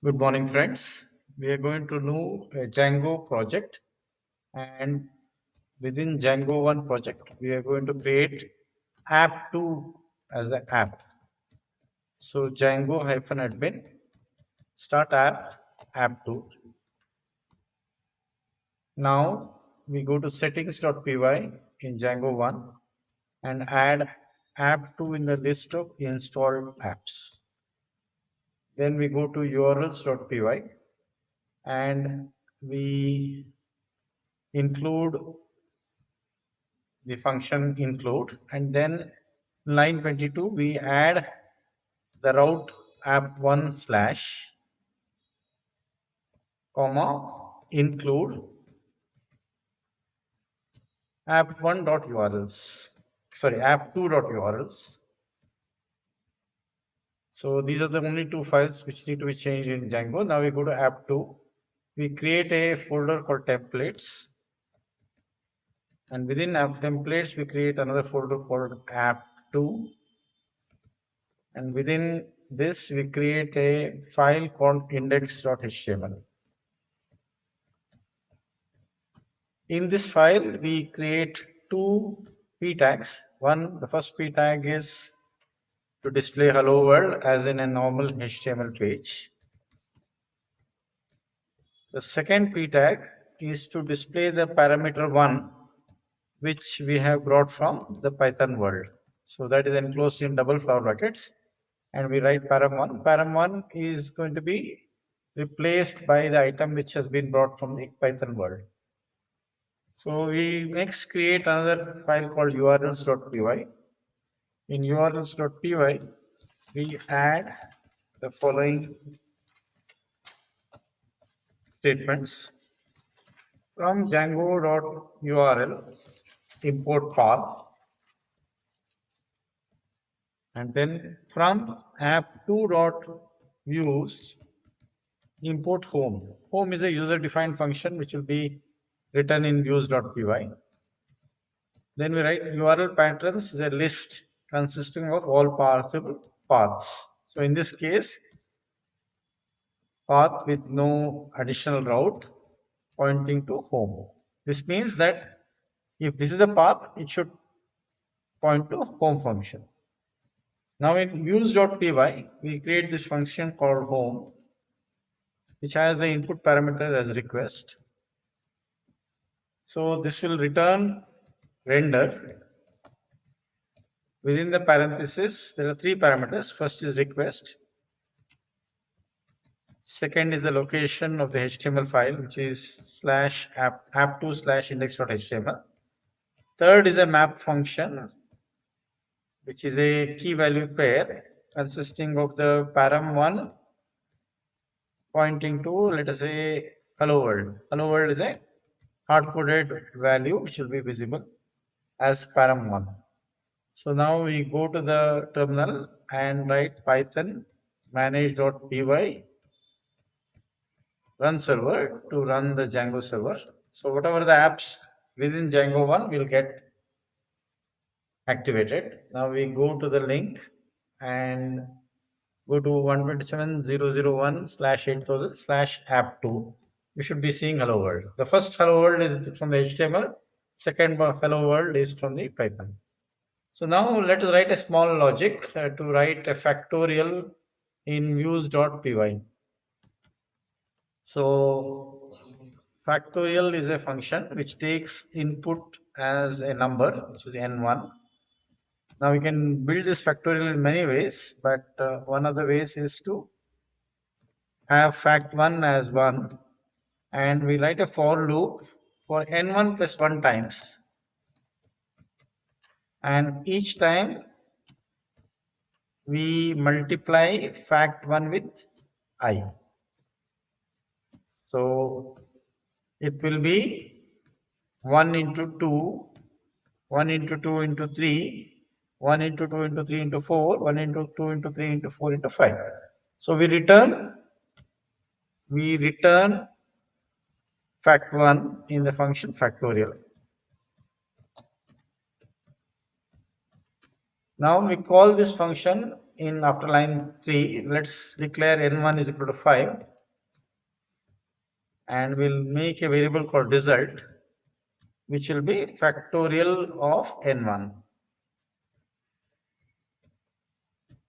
Good morning, friends. We are going to know a Django project, and within Django 1 project, we are going to create app2 as an app. So Django-admin start app2. Now we go to settings.py in Django 1 and add app2 in the list of installed apps. Then we go to urls.py and we include the function include, and then line 22 we add the route app1 slash comma include app1 dot urls, sorry, app2 dot urls. So these are the only two files which need to be changed in Django. Now we go to app2, we create a folder called templates, and within app templates we create another folder called app2, and within this we create a file called index.html. In this file we create two p tags. The first p tag is to display hello world as in a normal HTML page. The second p tag is to display the parameter 1 which we have brought from the Python world. So that is enclosed in double flower brackets, and we write param1. Param1 is going to be replaced by the item which has been brought from the Python world. So we next create another file called urls.py. In urls.py, we add the following statements. From django.url import path, and then from app2.views import home. Home is a user-defined function which will be written in views.py. Then we write URL patterns is a list consisting of all possible paths. So in this case, path with no additional route pointing to home. This means that if this is the path, it should point to home function. Now in views.py, we create this function called home, which has an input parameter as request. So this will return render. Within the parenthesis, there are three parameters. First is request. Second is the location of the HTML file, which is slash app2 slash index.html. Third is a map function, which is a key value pair consisting of the param1 pointing to, let us say, hello world. Hello world is a hard-coded value which will be visible as param1. So now we go to the terminal and write python manage.py run server to run the Django server. So whatever the apps within Django 1 will get activated. Now we go to the link and go to 127.0.0.1 slash 8000 slash app2. You should be seeing hello world. The first hello world is from the HTML. Second hello world is from the Python. So now let us write a small logic to write a factorial in views.py. So factorial is a function which takes input as a number, which is n1. Now we can build this factorial in many ways, but one of the ways is to have fact1 as 1, and we write a for loop for n1 plus 1 times, and each time we multiply fact1 with I. So it will be 1 into 2, 1 into 2 into 3, 1 into 2 into 3 into 4, 1 into 2 into 3 into 4 into 5. So we return fact1 in the function factorial. Now we call this function in after line 3, let's declare n1 is equal to 5, and we'll make a variable called result, which will be factorial of n1.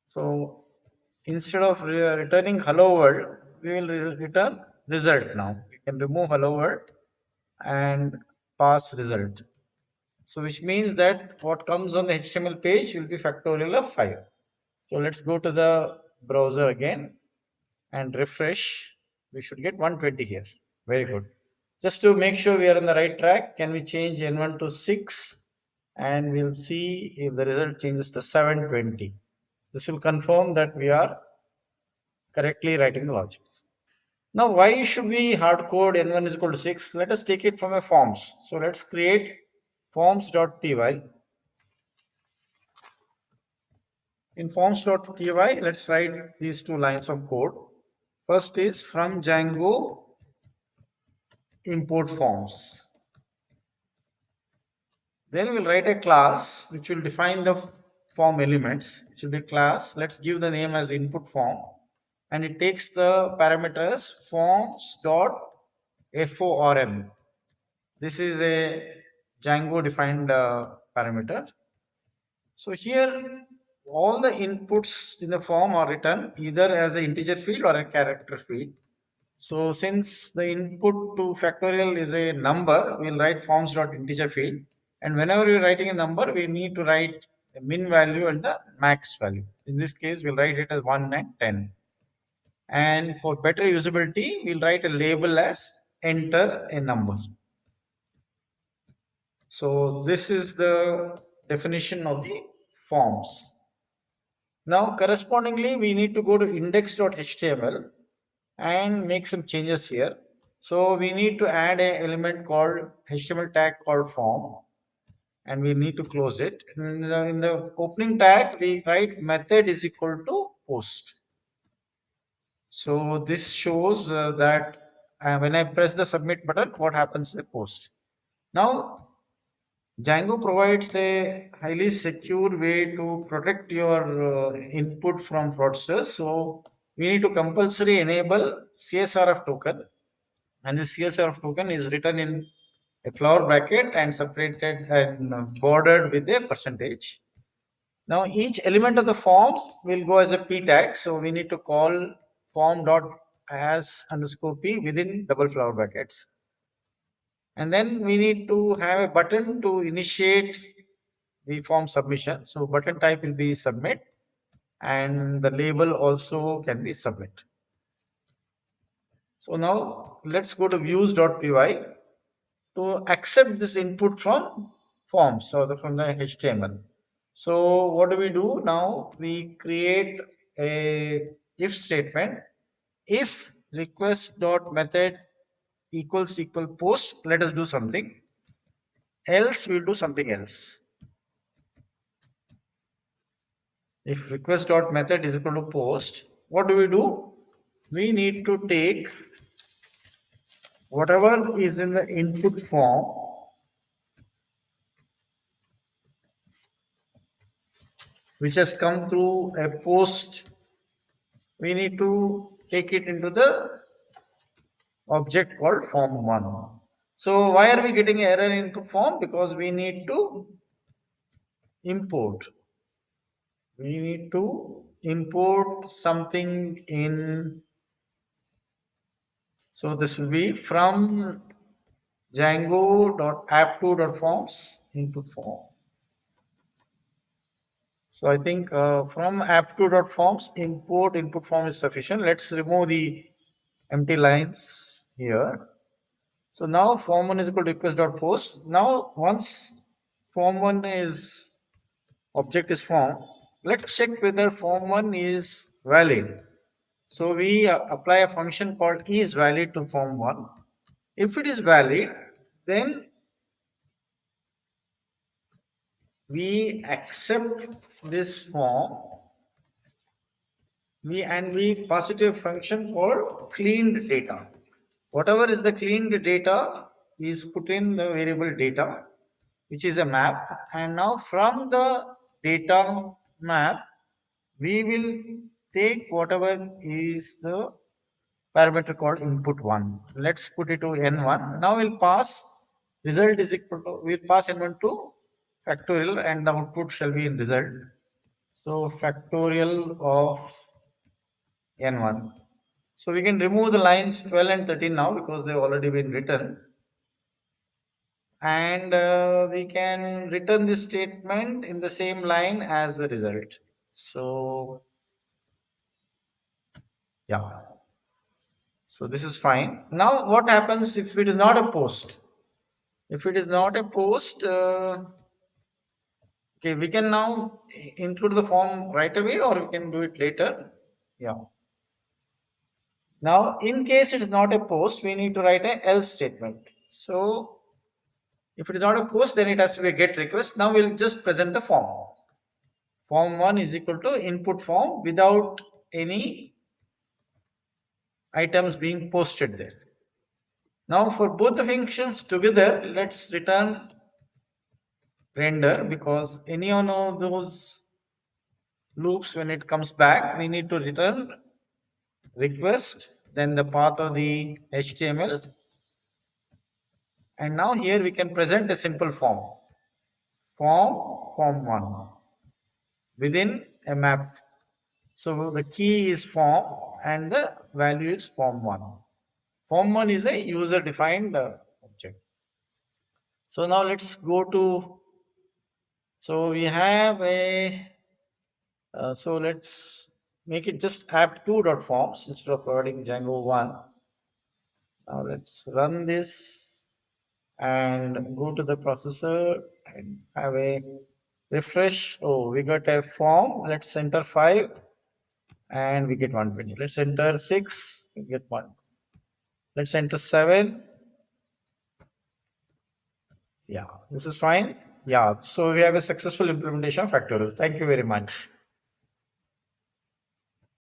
So instead of returning hello world, we will return result now. We can remove hello world and pass result. So which means that what comes on the HTML page will be factorial of 5. So let's go to the browser again and refresh. We should get 120 here. Very good. Just to make sure we are on the right track, can we change n1 to 6, and we'll see if the result changes to 720. This will confirm that we are correctly writing the logic. Now, why should we hard code n1 is equal to 6? Let us take it from a forms. So let's create forms.py. In forms.py, let's write these two lines of code. First is from Django import forms. Then we'll write a class which will define the form elements. It should be class. Let's give the name as input form, and it takes the parameters forms.form. This is a Django defined parameter. So here all the inputs in the form are written either as an integer field or a character field. So since the input to factorial is a number, we'll write forms.integer field. And whenever we're writing a number, we need to write the min value and the max value. In this case, we'll write it as 1 and 10. And for better usability, we'll write a label as enter a number. So this is the definition of the forms. Now correspondingly, we need to go to index.html and make some changes here. So we need to add an element called HTML tag called form, and we need to close it. In the opening tag, we write method is equal to post. So this shows that when I press the submit button, what happens to the post. Now Django provides a highly secure way to protect your input from fraudsters. So we need to compulsory enable CSRF token, and this CSRF token is written in a flower bracket and separated and bordered with a percentage. Now each element of the form will go as a p tag, so we need to call form dot as underscore p within double flower brackets, and then we need to have a button to initiate the form submission. So button type will be submit, and the label also can be submit. So now let's go to views.py to accept this input from forms or from the HTML. So what do we do now? We create a if statement. If request.method equal post, let us do something. Else we'll do something else. If request.method is equal to post, what do? We need to take whatever is in the input form which has come through a post, we need to take it into the object called form1. So why are we getting error input form? Because we need to import. We need to import something in. So this will be from Django.app2.forms input form. So I think from app2.forms import input form is sufficient. Let's remove the empty lines here. So now form1 is equal to request.post. Now once form1 is object is formed, let's check whether form1 is valid. So we apply a function called isValid to form1. If it is valid, then we accept this form, we pass it a function called cleaned data. Whatever is the cleaned data is put in the variable data, which is a map, and now from the data map we will take whatever is the parameter called input1. Let's put it to n1. Now we'll pass result is equal to, we'll pass n1 to factorial and the output shall be in result. So factorial of n1. So we can remove the lines 12 and 13 now because they've already been written. And we can return this statement in the same line as the result. So yeah, so this is fine. Now what happens if it is not a post? If it is not a post, okay, we can now include the form right away or we can do it later. Yeah. Now, in case it is not a post, we need to write a else statement. So, if it is not a post, then it has to be a get request. Now, we'll just present the form. Form1 is equal to input form without any items being posted there. Now, for both the functions together, let's return render because any one of those loops, when it comes back, we need to return request, then the path of the HTML. And now here we can present a simple form. Form1 within a map. So the key is form and the value is form1. Form1 is a user defined object. So now let's go to, so we have a, so let's make it just app2.forms instead of providing Django1. Now let's run this and go to the processor and have a refresh. Oh, we got a form. Let's enter 5 and we get 120. Let's enter 6, we get 1. Let's enter 7. Yeah, this is fine. Yeah, so we have a successful implementation of Factorial. Thank you very much.